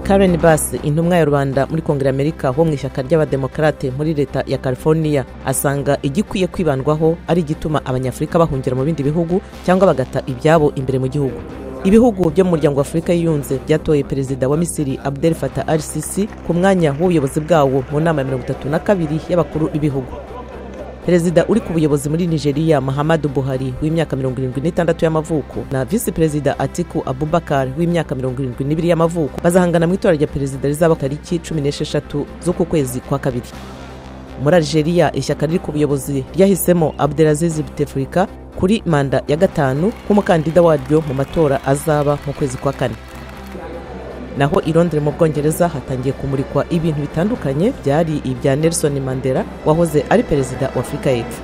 Karen Bass, intumwa ya rubanda muri Kongere Amerika ho mu ishyaka ry'abademokarate muri leta ya California, asanga igikwiye kwibandwaho ari igituma abanyafrika bahungira mu bindi bihugu cyangwa bagata ibyabo imbere mu gihugu. Ibihugu byo mu muryango wa Afurika yiyunze byatoye Perezida wa Misiri Abdel Fattah al-Sisi ku mwanya w'ubuyobozi bwawo mu nama ya 32 y'abakuru b'ibihugu. Perezida uri ku buyobozi muri Nigeria Muhammadu Buhari w'imyaka 76 y'amavuko na Vice Perezida Atiku Abubakar w'imyaka 72 y'amavuko bazahangana mu itora rya perezida rizaba tariki 16 z'uku kwezi kwa kabiri. Muri Algeria ishyaka riri ku buyobozi ryahisemo Abdelaziz Bouteflika kuri manda ya 5 nk'umukandida waryo mu matora azaba mu kwezi kwa kane. Naho i Londres mu Bwongereza hatangiye kumurikwa ibintu bitandukanye byari ibya Nelson Mandela wahoze ari perezida wa Afurika y'Epfo.